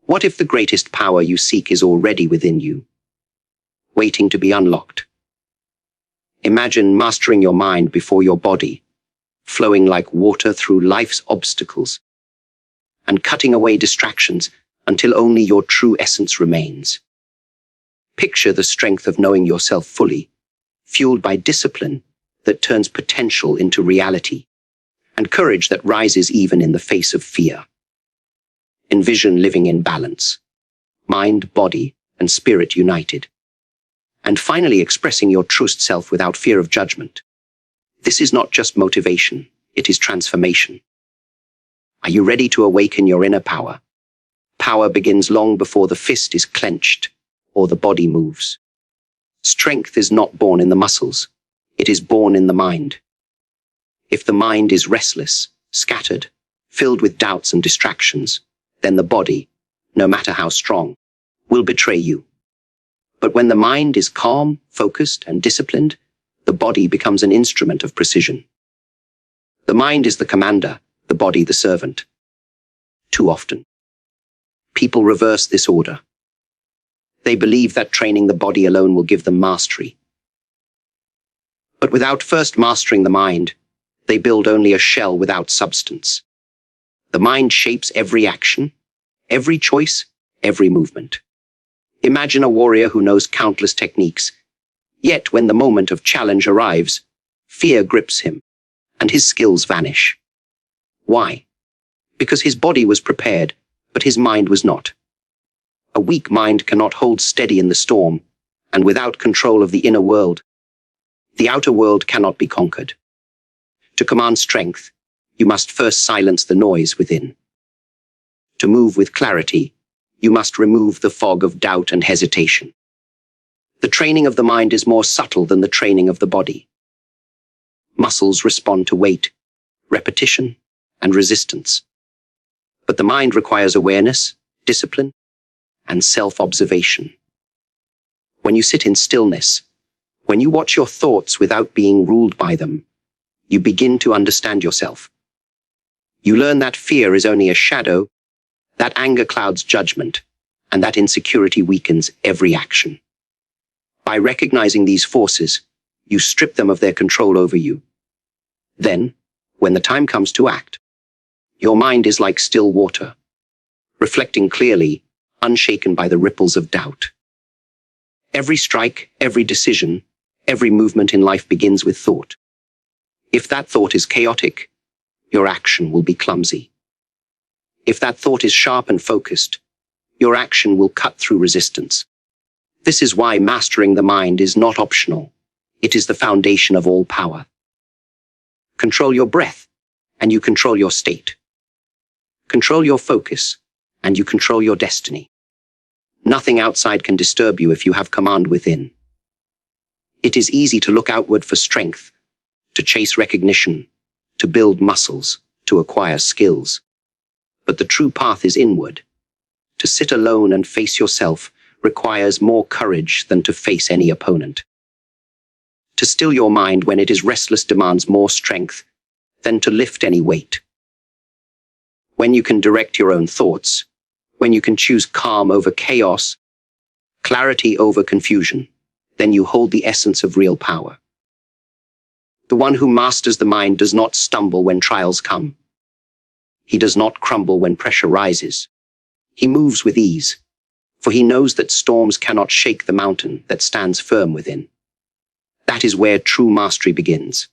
What if the greatest power you seek is already within you, waiting to be unlocked? Imagine mastering your mind before your body, flowing like water through life's obstacles, and cutting away distractions until only your true essence remains. Picture the strength of knowing yourself fully, fueled by discipline that turns potential into reality, and courage that rises even in the face of fear. Envision living in balance, mind, body, and spirit united, and finally expressing your true self without fear of judgment. This is not just motivation, it is transformation. Are you ready to awaken your inner power? Power begins long before the fist is clenched or the body moves. Strength is not born in the muscles, it is born in the mind. If the mind is restless, scattered, filled with doubts and distractions, then the body, no matter how strong, will betray you. But when the mind is calm, focused, and disciplined, the body becomes an instrument of precision. The mind is the commander, the body the servant. Too often, people reverse this order. They believe that training the body alone will give them mastery. But without first mastering the mind, they build only a shell without substance. The mind shapes every action, every choice, every movement. Imagine a warrior who knows countless techniques, yet when the moment of challenge arrives, fear grips him, and his skills vanish. Why? Because his body was prepared, but his mind was not. A weak mind cannot hold steady in the storm, and without control of the inner world, the outer world cannot be conquered. To command strength, you must first silence the noise within. To move with clarity, you must remove the fog of doubt and hesitation. The training of the mind is more subtle than the training of the body. Muscles respond to weight, repetition, and resistance. But the mind requires awareness, discipline, and self-observation. When you sit in stillness, when you watch your thoughts without being ruled by them, you begin to understand yourself. You learn that fear is only a shadow, that anger clouds judgment, and that insecurity weakens every action. By recognizing these forces, you strip them of their control over you. Then, when the time comes to act, your mind is like still water, reflecting clearly, unshaken by the ripples of doubt. Every strike, every decision, every movement in life begins with thought. If that thought is chaotic, your action will be clumsy. If that thought is sharp and focused, your action will cut through resistance. This is why mastering the mind is not optional. It is the foundation of all power. Control your breath, and you control your state. Control your focus, and you control your destiny. Nothing outside can disturb you if you have command within. It is easy to look outward for strength, to chase recognition, to build muscles, to acquire skills. But the true path is inward. To sit alone and face yourself requires more courage than to face any opponent. To still your mind when it is restless demands more strength than to lift any weight. When you can direct your own thoughts, when you can choose calm over chaos, clarity over confusion, then you hold the essence of real power. The one who masters the mind does not stumble when trials come. He does not crumble when pressure rises. He moves with ease, for he knows that storms cannot shake the mountain that stands firm within. That is where true mastery begins.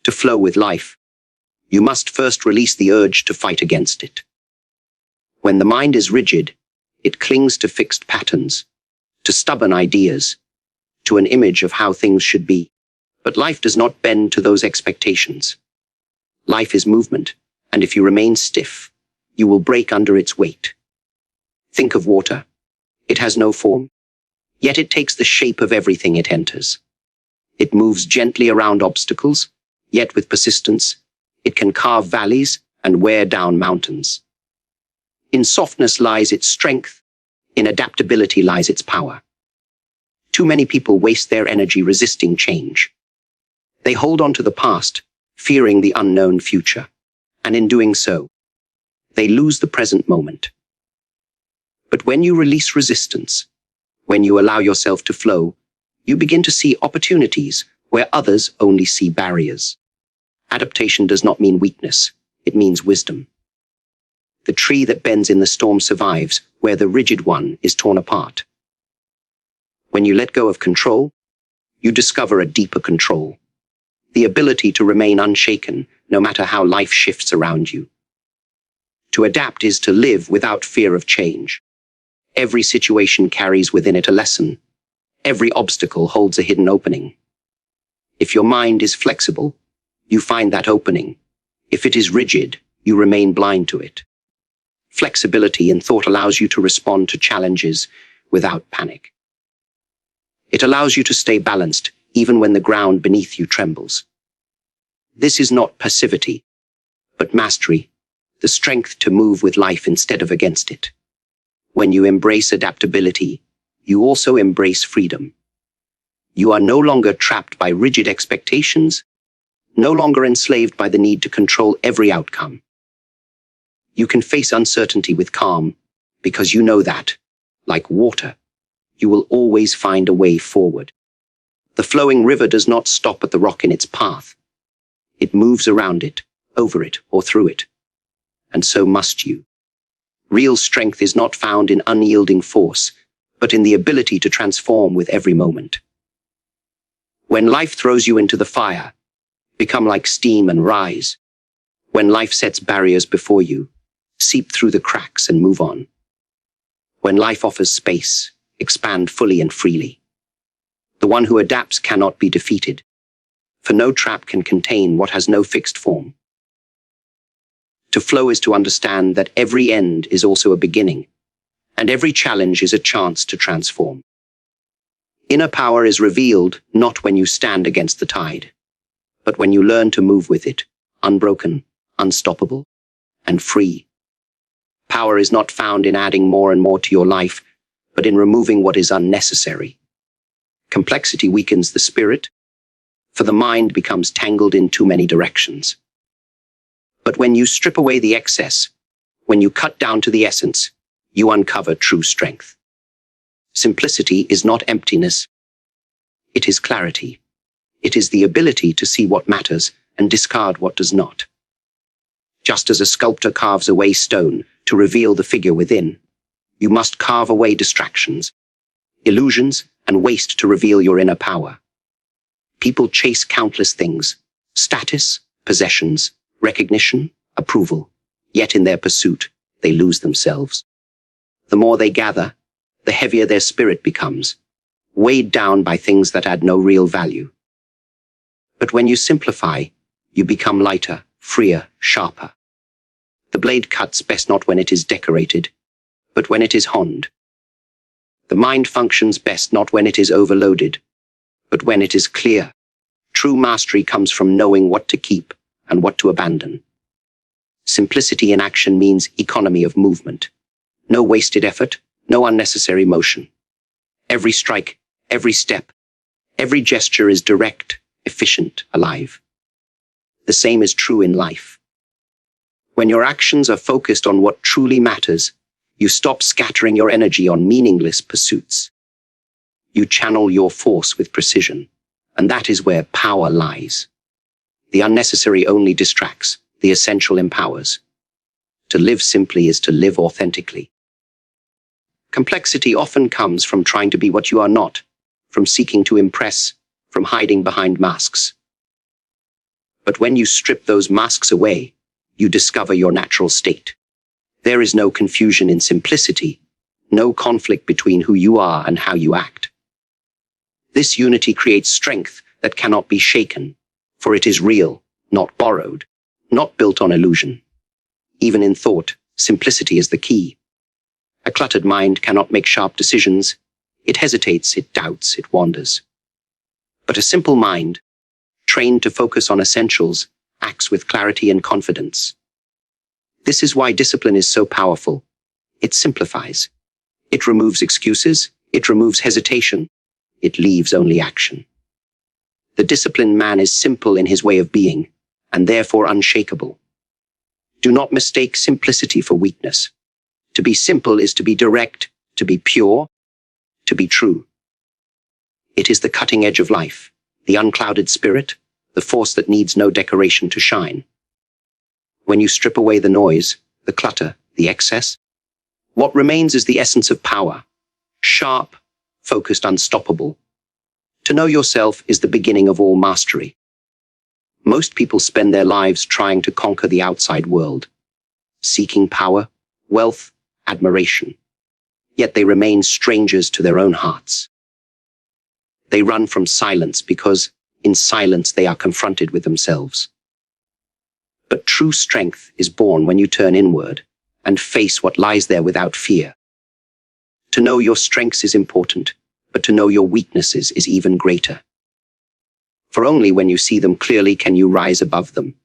To flow with life, you must first release the urge to fight against it. When the mind is rigid, it clings to fixed patterns, to stubborn ideas, to an image of how things should be. But life does not bend to those expectations. Life is movement, and if you remain stiff, you will break under its weight. Think of water. It has no form, yet it takes the shape of everything it enters. It moves gently around obstacles, yet with persistence, it can carve valleys and wear down mountains. In softness lies its strength, in adaptability lies its power. Too many people waste their energy resisting change. They hold on to the past, fearing the unknown future, and in doing so, they lose the present moment. But when you release resistance, when you allow yourself to flow, you begin to see opportunities where others only see barriers. Adaptation does not mean weakness, it means wisdom. The tree that bends in the storm survives where the rigid one is torn apart. When you let go of control, you discover a deeper control, the ability to remain unshaken no matter how life shifts around you. To adapt is to live without fear of change. Every situation carries within it a lesson. Every obstacle holds a hidden opening. If your mind is flexible, you find that opening. If it is rigid, you remain blind to it. Flexibility in thought allows you to respond to challenges without panic. It allows you to stay balanced even when the ground beneath you trembles. This is not passivity, but mastery, the strength to move with life instead of against it. When you embrace adaptability, you also embrace freedom. You are no longer trapped by rigid expectations, no longer enslaved by the need to control every outcome. You can face uncertainty with calm because you know that, like water, you will always find a way forward. The flowing river does not stop at the rock in its path. It moves around it, over it, or through it. And so must you. Real strength is not found in unyielding force, but in the ability to transform with every moment. When life throws you into the fire, become like steam and rise. When life sets barriers before you, seep through the cracks and move on. When life offers space, expand fully and freely. The one who adapts cannot be defeated, for no trap can contain what has no fixed form. To flow is to understand that every end is also a beginning, and every challenge is a chance to transform. Inner power is revealed not when you stand against the tide, but when you learn to move with it, unbroken, unstoppable, and free. Power is not found in adding more and more to your life, but in removing what is unnecessary. Complexity weakens the spirit, for the mind becomes tangled in too many directions. But when you strip away the excess, when you cut down to the essence, you uncover true strength. Simplicity is not emptiness. It is clarity. It is the ability to see what matters and discard what does not. Just as a sculptor carves away stone to reveal the figure within, you must carve away distractions, illusions, and waste to reveal your inner power. People chase countless things: status, possessions, recognition, approval. Yet in their pursuit, they lose themselves. The more they gather, the heavier their spirit becomes, weighed down by things that add no real value. But when you simplify, you become lighter, freer, sharper. The blade cuts best not when it is decorated, but when it is honed. The mind functions best not when it is overloaded, but when it is clear. True mastery comes from knowing what to keep and what to abandon. Simplicity in action means economy of movement. No wasted effort, no unnecessary motion. Every strike, every step, every gesture is direct, efficient, alive. The same is true in life. When your actions are focused on what truly matters, you stop scattering your energy on meaningless pursuits. You channel your force with precision, and that is where power lies. The unnecessary only distracts, the essential empowers. To live simply is to live authentically. Complexity often comes from trying to be what you are not, from seeking to impress, from hiding behind masks. But when you strip those masks away, you discover your natural state. There is no confusion in simplicity, no conflict between who you are and how you act. This unity creates strength that cannot be shaken, for it is real, not borrowed, not built on illusion. Even in thought, simplicity is the key. A cluttered mind cannot make sharp decisions. It hesitates, it doubts, it wanders. But a simple mind, trained to focus on essentials, acts with clarity and confidence. This is why discipline is so powerful. It simplifies. It removes excuses. It removes hesitation. It leaves only action. The disciplined man is simple in his way of being, and therefore unshakable. Do not mistake simplicity for weakness. To be simple is to be direct, to be pure, to be true. It is the cutting edge of life, the unclouded spirit, the force that needs no decoration to shine. When you strip away the noise, the clutter, the excess, what remains is the essence of power, sharp, focused, unstoppable. To know yourself is the beginning of all mastery. Most people spend their lives trying to conquer the outside world, seeking power, wealth, admiration. Yet they remain strangers to their own hearts. They run from silence because, in silence, they are confronted with themselves. But true strength is born when you turn inward and face what lies there without fear. To know your strengths is important, but to know your weaknesses is even greater. For only when you see them clearly can you rise above them.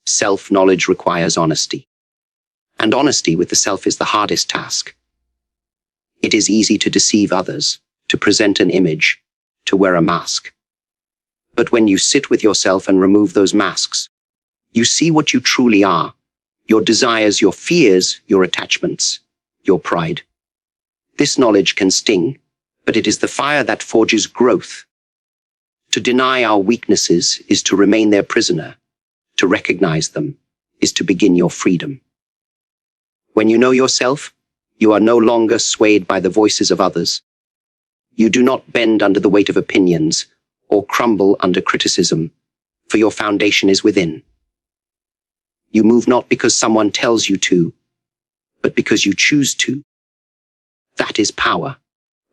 Self-knowledge requires honesty. And honesty with the self is the hardest task. It is easy to deceive others, to present an image, to wear a mask. But when you sit with yourself and remove those masks, you see what you truly are, your desires, your fears, your attachments, your pride. This knowledge can sting, but it is the fire that forges growth. To deny our weaknesses is to remain their prisoner. To recognize them is to begin your freedom. When you know yourself, you are no longer swayed by the voices of others. You do not bend under the weight of opinions or crumble under criticism, for your foundation is within. You move not because someone tells you to, but because you choose to. That is power,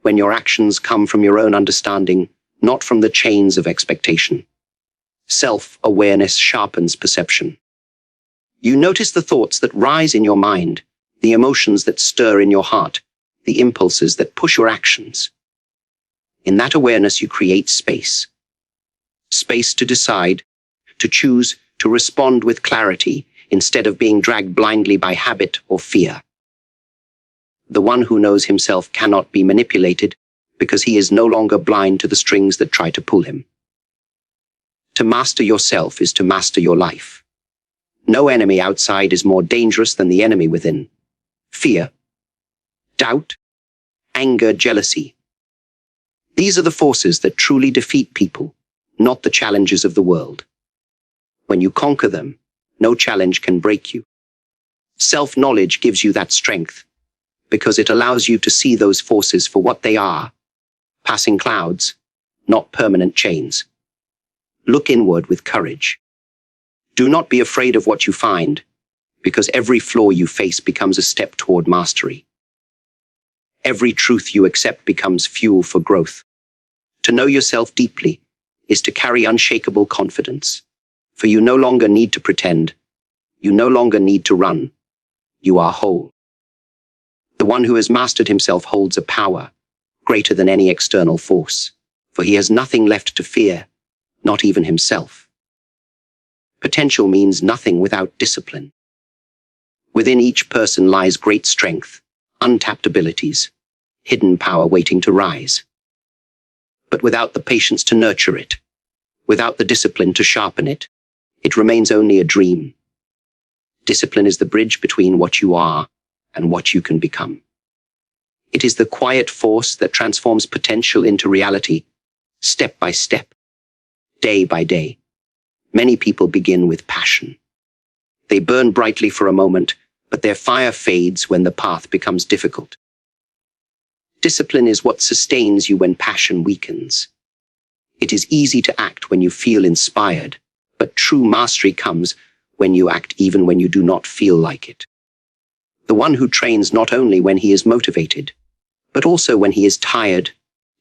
when your actions come from your own understanding, not from the chains of expectation. Self-awareness sharpens perception. You notice the thoughts that rise in your mind, the emotions that stir in your heart, the impulses that push your actions. In that awareness, you create space. Space to decide, to choose, to respond with clarity, instead of being dragged blindly by habit or fear. The one who knows himself cannot be manipulated because he is no longer blind to the strings that try to pull him. To master yourself is to master your life. No enemy outside is more dangerous than the enemy within. Fear, doubt, anger, jealousy. These are the forces that truly defeat people, not the challenges of the world. When you conquer them, no challenge can break you. Self-knowledge gives you that strength, because it allows you to see those forces for what they are, passing clouds, not permanent chains. Look inward with courage. Do not be afraid of what you find, because every flaw you face becomes a step toward mastery. Every truth you accept becomes fuel for growth. To know yourself deeply is to carry unshakable confidence, for you no longer need to pretend. You no longer need to run. You are whole. The one who has mastered himself holds a power greater than any external force, for he has nothing left to fear, not even himself. Potential means nothing without discipline. Within each person lies great strength, untapped abilities, hidden power waiting to rise. But without the patience to nurture it, without the discipline to sharpen it, it remains only a dream. Discipline is the bridge between what you are and what you can become. It is the quiet force that transforms potential into reality, step by step, day by day. Many people begin with passion. They burn brightly for a moment, but their fire fades when the path becomes difficult. Discipline is what sustains you when passion weakens. It is easy to act when you feel inspired, but true mastery comes when you act even when you do not feel like it. The one who trains not only when he is motivated, but also when he is tired,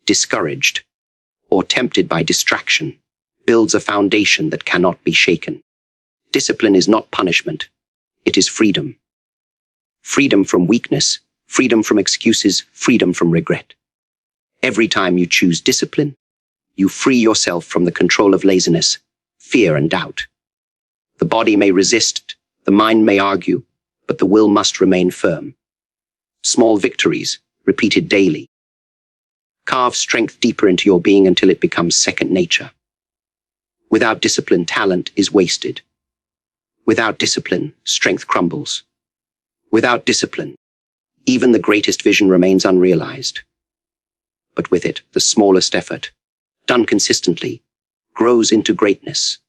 discouraged, or tempted by distraction, builds a foundation that cannot be shaken. Discipline is not punishment. It is freedom. Freedom from weakness, freedom from excuses, freedom from regret. Every time you choose discipline, you free yourself from the control of laziness, fear, and doubt. The body may resist, the mind may argue, but the will must remain firm. Small victories, repeated daily, carve strength deeper into your being until it becomes second nature. Without discipline, talent is wasted. Without discipline, strength crumbles. Without discipline, even the greatest vision remains unrealized. But with it, the smallest effort, done consistently, grows into greatness.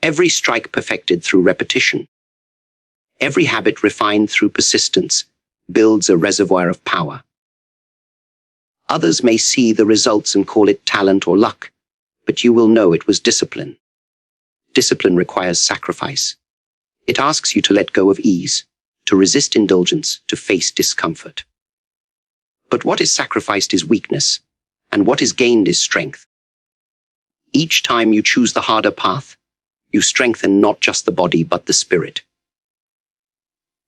Every strike perfected through repetition, every habit refined through persistence, builds a reservoir of power. Others may see the results and call it talent or luck, but you will know it was discipline. Discipline requires sacrifice. It asks you to let go of ease, to resist indulgence, to face discomfort. But what is sacrificed is weakness, and what is gained is strength. Each time you choose the harder path, you strengthen not just the body but the spirit.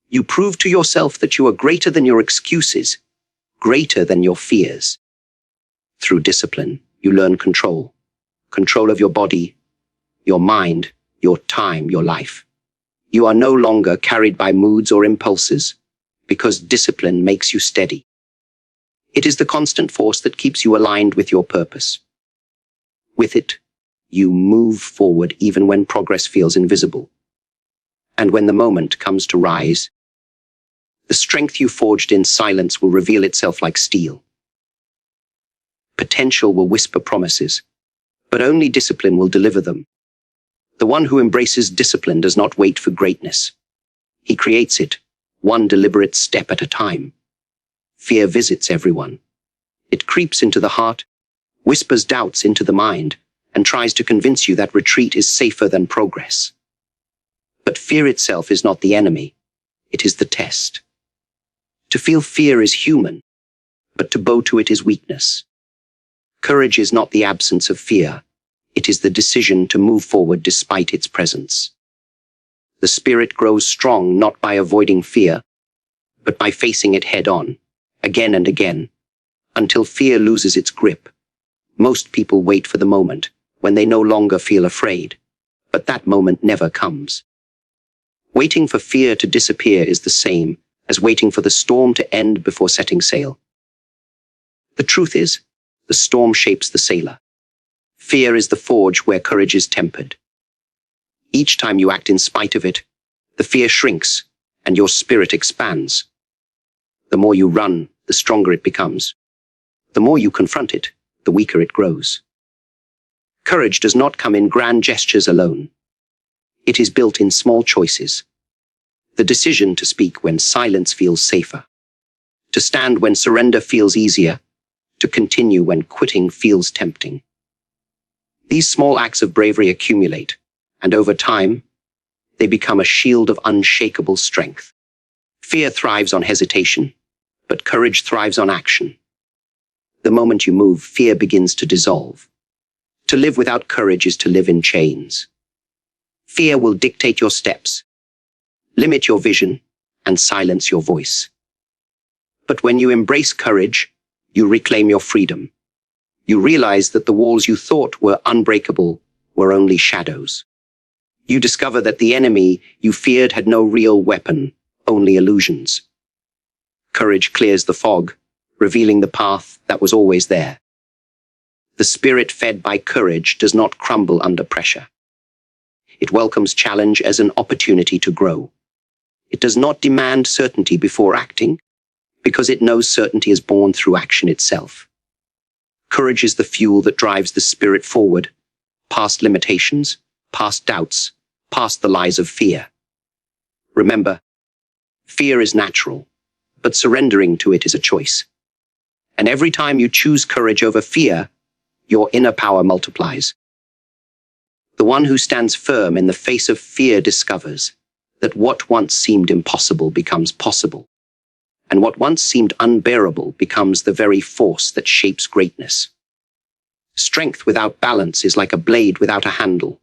You prove to yourself that you are greater than your excuses, greater than your fears. Through discipline, you learn control. Control of your body, your mind, your time, your life. You are no longer carried by moods or impulses, because discipline makes you steady. It is the constant force that keeps you aligned with your purpose. With it, you move forward even when progress feels invisible. And when the moment comes to rise, the strength you forged in silence will reveal itself like steel. Potential will whisper promises, but only discipline will deliver them. The one who embraces discipline does not wait for greatness. He creates it, one deliberate step at a time. Fear visits everyone. It creeps into the heart, whispers doubts into the mind, and tries to convince you that retreat is safer than progress. But fear itself is not the enemy. It is the test. To feel fear is human, but to bow to it is weakness. Courage is not the absence of fear. It is the decision to move forward despite its presence. The spirit grows strong not by avoiding fear, but by facing it head-on, again and again, until fear loses its grip. Most people wait for the moment when they no longer feel afraid, but that moment never comes. Waiting for fear to disappear is the same as waiting for the storm to end before setting sail. The truth is, the storm shapes the sailor. Fear is the forge where courage is tempered. Each time you act in spite of it, the fear shrinks and your spirit expands. The more you run, the stronger it becomes. The more you confront it, the weaker it grows. Courage does not come in grand gestures alone. It is built in small choices. The decision to speak when silence feels safer, to stand when surrender feels easier, to continue when quitting feels tempting. These small acts of bravery accumulate, and over time, they become a shield of unshakable strength. Fear thrives on hesitation, but courage thrives on action. The moment you move, fear begins to dissolve. To live without courage is to live in chains. Fear will dictate your steps, limit your vision, and silence your voice. But when you embrace courage, you reclaim your freedom. You realize that the walls you thought were unbreakable were only shadows. You discover that the enemy you feared had no real weapon, only illusions. Courage clears the fog, revealing the path that was always there. The spirit fed by courage does not crumble under pressure. It welcomes challenge as an opportunity to grow. It does not demand certainty before acting, because it knows certainty is born through action itself. Courage is the fuel that drives the spirit forward, past limitations, past doubts, past the lies of fear. Remember, fear is natural, but surrendering to it is a choice. And every time you choose courage over fear, your inner power multiplies. The one who stands firm in the face of fear discovers that what once seemed impossible becomes possible, and what once seemed unbearable becomes the very force that shapes greatness. Strength without balance is like a blade without a handle.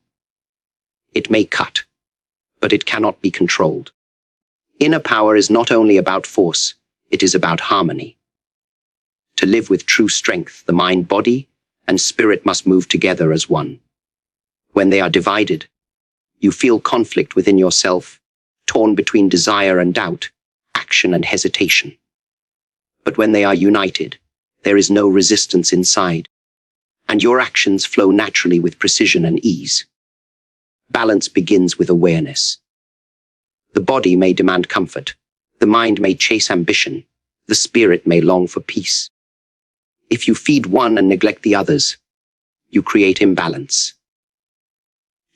It may cut, but it cannot be controlled. Inner power is not only about force, it is about harmony. To live with true strength, the mind, body, and spirit must move together as one. When they are divided, you feel conflict within yourself, torn between desire and doubt, action and hesitation. But when they are united, there is no resistance inside, and your actions flow naturally with precision and ease. Balance begins with awareness. The body may demand comfort, The mind may chase ambition. The spirit may long for peace. If you feed one and neglect the others, you create imbalance.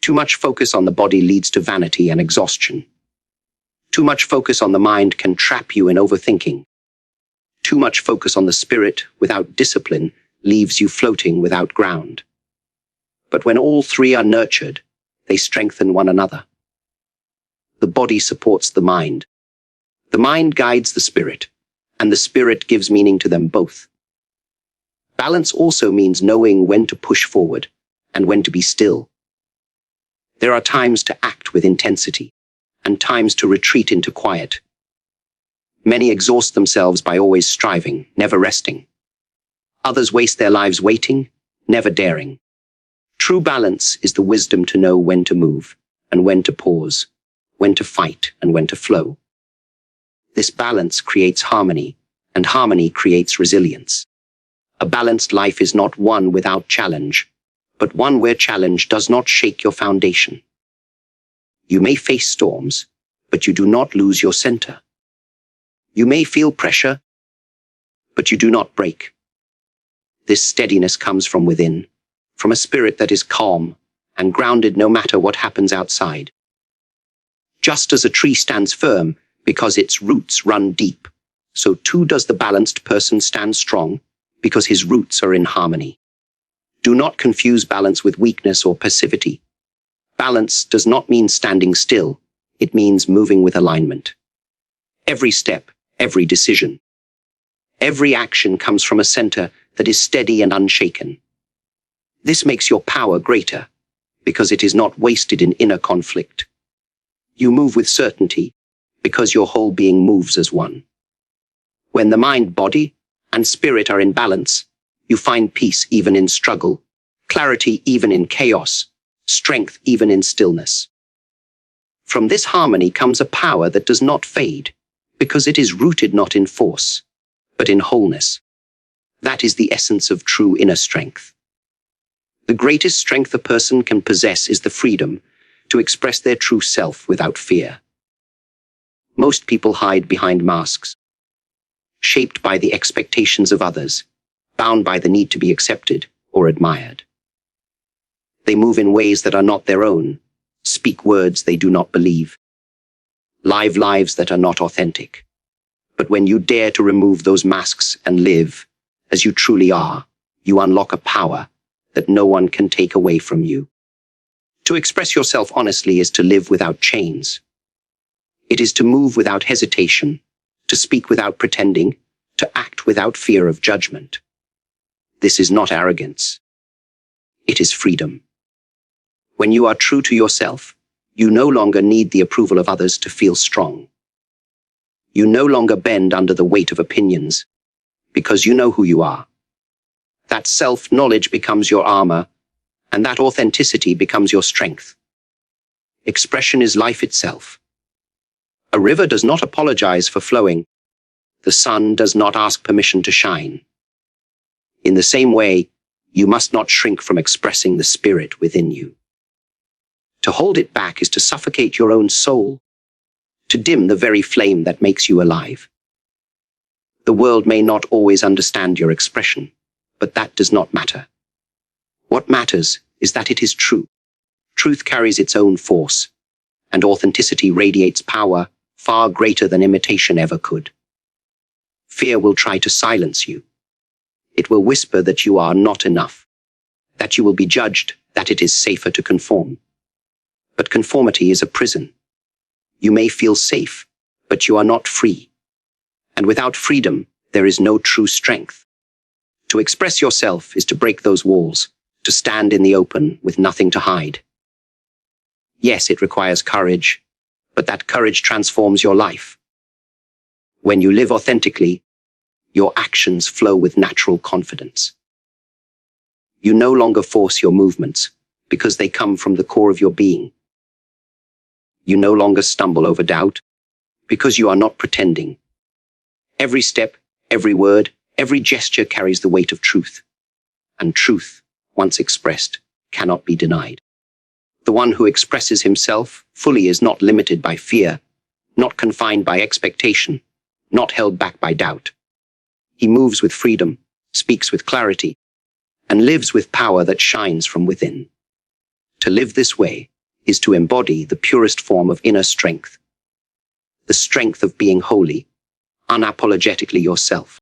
Too much focus on the body leads to vanity and exhaustion. Too much focus on the mind can trap you in overthinking. Too much focus on the spirit without discipline leaves you floating without ground. But when all three are nurtured, they strengthen one another. The body supports the mind. The mind guides the spirit, and the spirit gives meaning to them both. Balance also means knowing when to push forward and when to be still. There are times to act with intensity and times to retreat into quiet. Many exhaust themselves by always striving, never resting. Others waste their lives waiting, never daring. True balance is the wisdom to know when to move and when to pause, when to fight and when to flow. This balance creates harmony, and harmony creates resilience. A balanced life is not one without challenge, but one where challenge does not shake your foundation. You may face storms, but you do not lose your center. You may feel pressure, but you do not break. This steadiness comes from within, from a spirit that is calm and grounded no matter what happens outside. Just as a tree stands firm because its roots run deep, so too does the balanced person stand strong because his roots are in harmony. Do not confuse balance with weakness or passivity. Balance does not mean standing still. It means moving with alignment. Every step, every decision, every action comes from a center that is steady and unshaken. This makes your power greater because it is not wasted in inner conflict. You move with certainty because your whole being moves as one. When the mind, body, and spirit are in balance, you find peace even in struggle, clarity even in chaos, strength even in stillness. From this harmony comes a power that does not fade, because it is rooted not in force, but in wholeness. That is the essence of true inner strength. The greatest strength a person can possess is the freedom to express their true self without fear. Most people hide behind masks, shaped by the expectations of others, bound by the need to be accepted or admired. They move in ways that are not their own, speak words they do not believe, live lives that are not authentic. But when you dare to remove those masks and live as you truly are, you unlock a power that no one can take away from you. To express yourself honestly is to live without chains. It is to move without hesitation, to speak without pretending, to act without fear of judgment. This is not arrogance. It is freedom. When you are true to yourself, you no longer need the approval of others to feel strong. You no longer bend under the weight of opinions, because you know who you are. That self-knowledge becomes your armor, and that authenticity becomes your strength. Expression is life itself. A river does not apologize for flowing. The sun does not ask permission to shine. In the same way, you must not shrink from expressing the spirit within you. To hold it back is to suffocate your own soul, to dim the very flame that makes you alive. The world may not always understand your expression, but that does not matter. What matters is that it is true. Truth carries its own force, and authenticity radiates power far greater than imitation ever could. Fear will try to silence you. It will whisper that you are not enough, that you will be judged, that it is safer to conform. But conformity is a prison. You may feel safe, but you are not free. And without freedom, there is no true strength. To express yourself is to break those walls, to stand in the open with nothing to hide. Yes, it requires courage, but that courage transforms your life. When you live authentically, your actions flow with natural confidence. You no longer force your movements because they come from the core of your being. You no longer stumble over doubt because you are not pretending. Every step, every word, every gesture carries the weight of truth. And truth, once expressed, cannot be denied. The one who expresses himself fully is not limited by fear, not confined by expectation, not held back by doubt. He moves with freedom, speaks with clarity, and lives with power that shines from within. To live this way is to embody the purest form of inner strength, the strength of being wholly, unapologetically yourself.